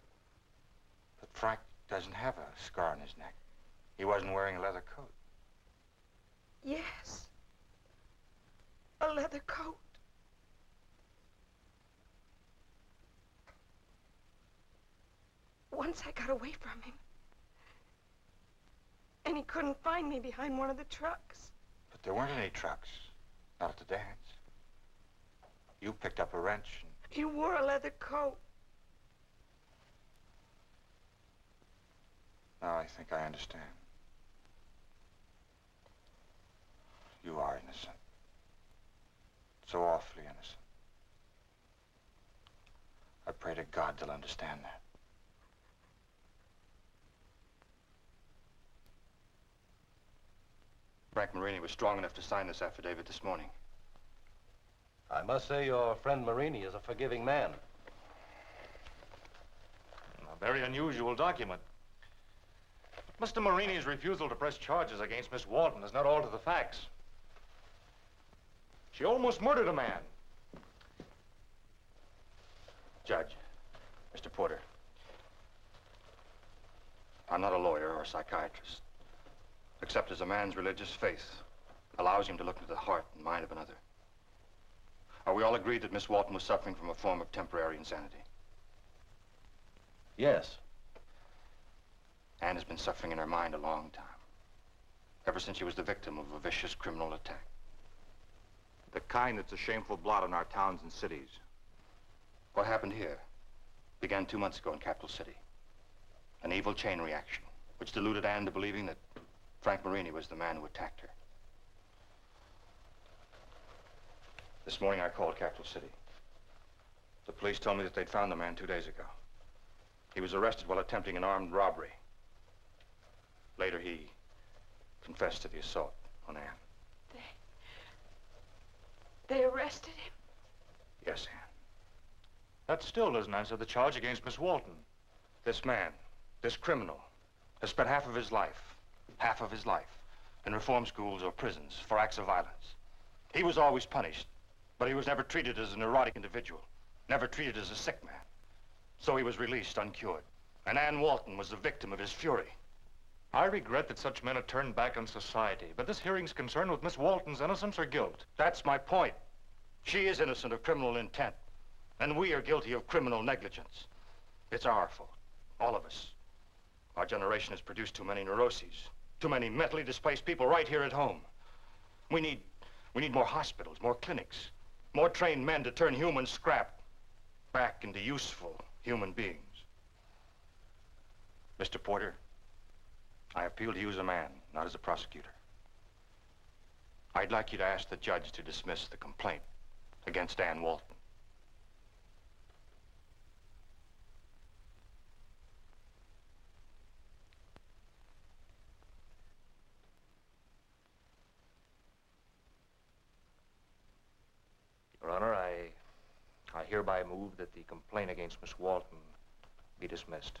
S14: But Frank doesn't have a scar on his neck. He wasn't wearing a leather coat.
S3: Yes, a leather coat. Once I got away from him, and he couldn't find me behind one of the trucks.
S14: But there weren't any trucks. Not at the dance. You picked up a wrench and...
S3: He wore a leather coat.
S14: Now I think I understand. You are innocent. So awfully innocent. I pray to God they'll understand that.
S19: Frank Marini was strong enough to sign this affidavit this morning.
S8: I must say your friend Marini is a forgiving man.
S16: A very unusual document. Mr. Marini's refusal to press charges against Miss Walton does not alter the facts. She almost murdered a man.
S19: Judge, Mr. Porter, I'm not a lawyer or a psychiatrist, except as a man's religious faith allows him to look into the heart and mind of another. Are we all agreed that Miss Walton was suffering from a form of temporary insanity?
S8: Yes.
S19: Anne has been suffering in her mind a long time, ever since she was the victim of a vicious criminal attack.
S16: The kind that's a shameful blot on our towns and cities.
S19: What happened here began 2 months ago in Capital City. An evil chain reaction, which deluded Anne to believing that Frank Marini was the man who attacked her. This morning I called Capital City. The police told me that they'd found the man 2 days ago. He was arrested while attempting an armed robbery. Later he confessed to the assault on Anne.
S3: They arrested him?
S19: Yes, Anne.
S16: That still doesn't answer the charge against Miss Walton.
S19: This man, this criminal, has spent half of his life, in reform schools or prisons for acts of violence. He was always punished, but he was never treated as a neurotic individual, never treated as a sick man. So he was released uncured, and Anne Walton was the victim of his fury.
S16: I regret that such men are turned back on society, but this hearing's concerned with Miss Walton's innocence or guilt.
S19: That's my point. She is innocent of criminal intent, and we are guilty of criminal negligence. It's our fault, all of us. Our generation has produced too many neuroses, too many mentally displaced people right here at home. We need more hospitals, more clinics, more trained men to turn human scrap back into useful human beings. Mr. Porter, I appeal to you as a man, not as a prosecutor. I'd like you to ask the judge to dismiss the complaint against Ann Walton.
S8: Your Honor, I hereby move that the complaint against Miss Walton be dismissed.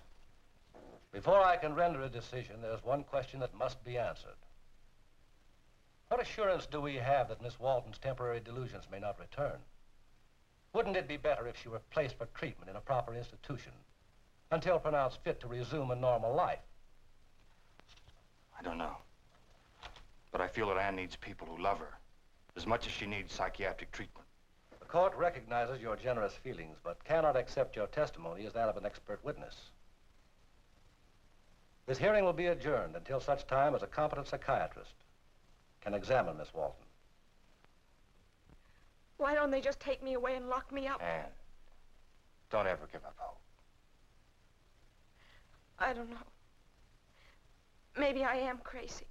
S15: Before I can render a decision, there's one question that must be answered. What assurance do we have that Miss Walton's temporary delusions may not return? Wouldn't it be better if she were placed for treatment in a proper institution until pronounced fit to resume a normal life?
S19: I don't know. But I feel that Ann needs people who love her as much as she needs psychiatric treatment.
S15: The court recognizes your generous feelings, but cannot accept your testimony as that of an expert witness. This hearing will be adjourned until such time as a competent psychiatrist can examine Miss Walton.
S3: Why don't they just take me away and lock me up?
S19: Ann, don't ever give up hope.
S3: I don't know. Maybe I am crazy.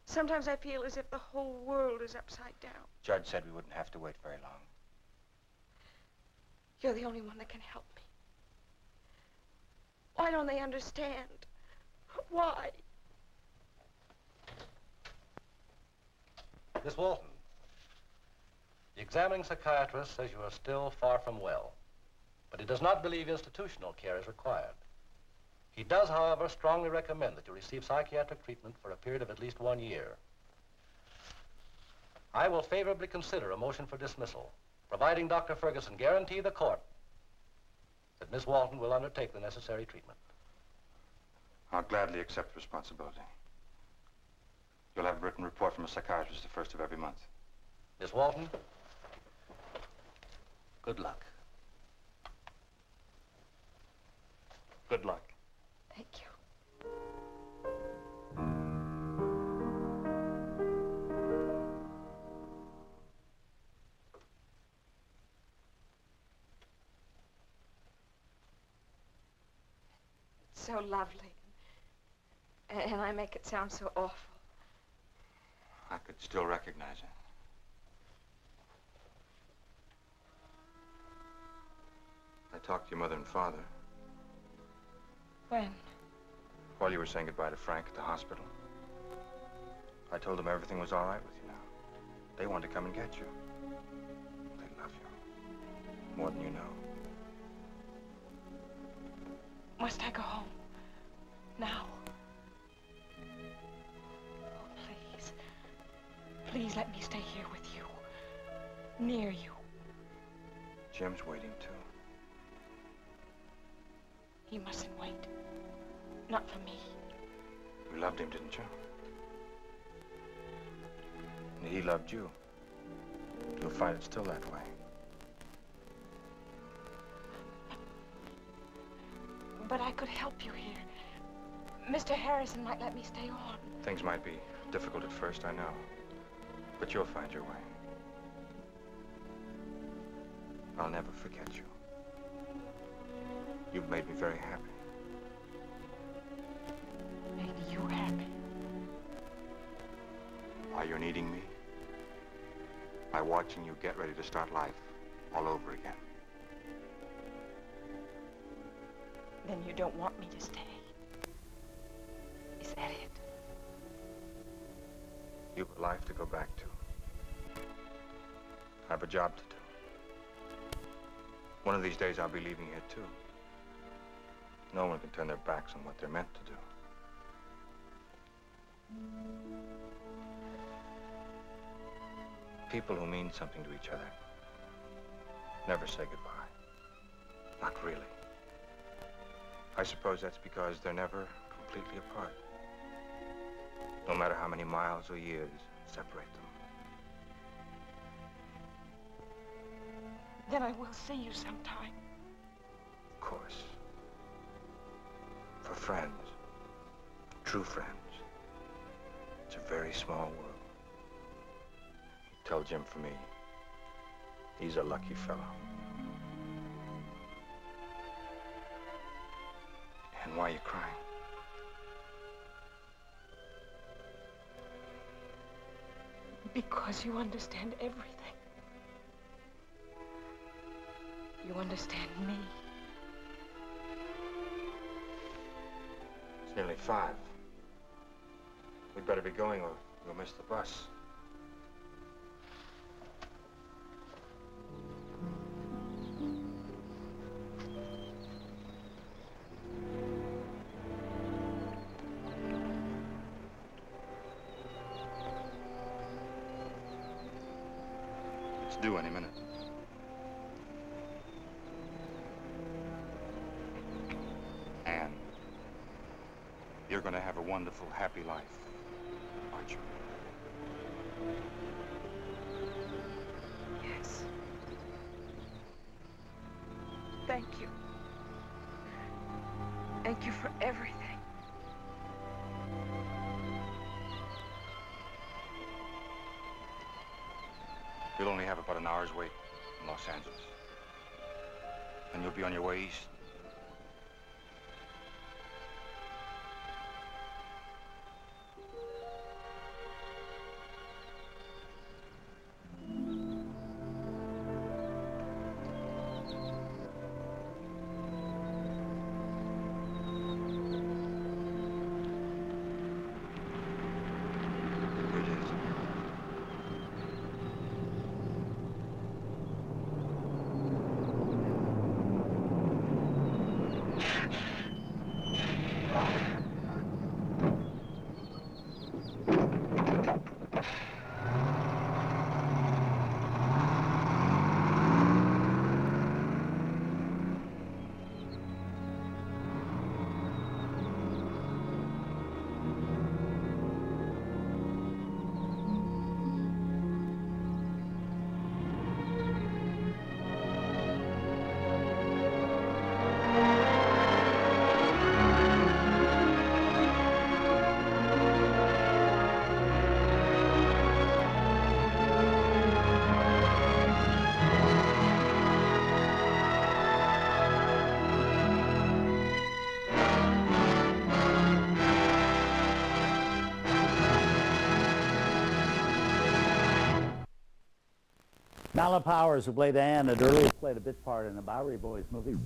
S3: Sometimes I feel as if the whole world is upside down.
S19: Judge said we wouldn't have to wait very long.
S3: You're the only one that can help me. Why don't they understand? Why?
S15: Miss Walton, the examining psychiatrist says you are still far from well, but he does not believe institutional care is required. He does, however, strongly recommend that you receive psychiatric treatment for a period of at least 1 year. I will favorably consider a motion for dismissal, providing Dr. Ferguson guarantee the court that Miss Walton will undertake the necessary treatment.
S19: I'll gladly accept responsibility. You'll have a written report from a psychiatrist the first of every month.
S15: Miss Walton, good luck.
S19: Good luck.
S3: Thank you. It's so lovely. And I make it sound so awful.
S19: I could still recognize it. I talked to your mother and father.
S3: When?
S19: While you were saying goodbye to Frank at the hospital. I told them everything was all right with you now. They want to come and get you. They love you. More than you know.
S3: Must I go home? Now? Oh, please. Please let me stay here with you. Near you.
S19: Jim's waiting too.
S3: He mustn't wait. Not for me.
S19: You loved him, didn't you? And he loved you. You'll find it still that way.
S3: But I could help you here. Mr. Harrison might let me stay on.
S19: Things might be difficult at first, I know. But you'll find your way. I'll never forget you. You've made me very happy.
S3: Made you happy?
S19: By your needing me. By watching you get ready to start life all over again.
S3: Then you don't want me to stay. Is that it?
S19: You've a life to go back to. I have a job to do. One of these days I'll be leaving here too. No one can turn their backs on what they're meant to do. People who mean something to each other never say goodbye. Not really. I suppose that's because they're never completely apart. No matter how many miles or years separate them.
S3: Then I will see you sometime.
S19: Of course. For friends, true friends, it's a very small world. You tell Jim for me, he's a lucky fellow.
S14: And why are you crying?
S7: Because you understand everything. You understand me.
S14: It's nearly 5. We'd better be going or we'll miss the bus. It's due any minute. Anne, you're going to have a wonderful, happy life, aren't you?
S7: Yes. Thank you. Thank you for everything.
S14: You'll only have about an hour's wait in Los Angeles. And you'll be on your way east.
S20: Nala Powers, who played Anne, had earlier played a bit part in the Bowery Boys movie.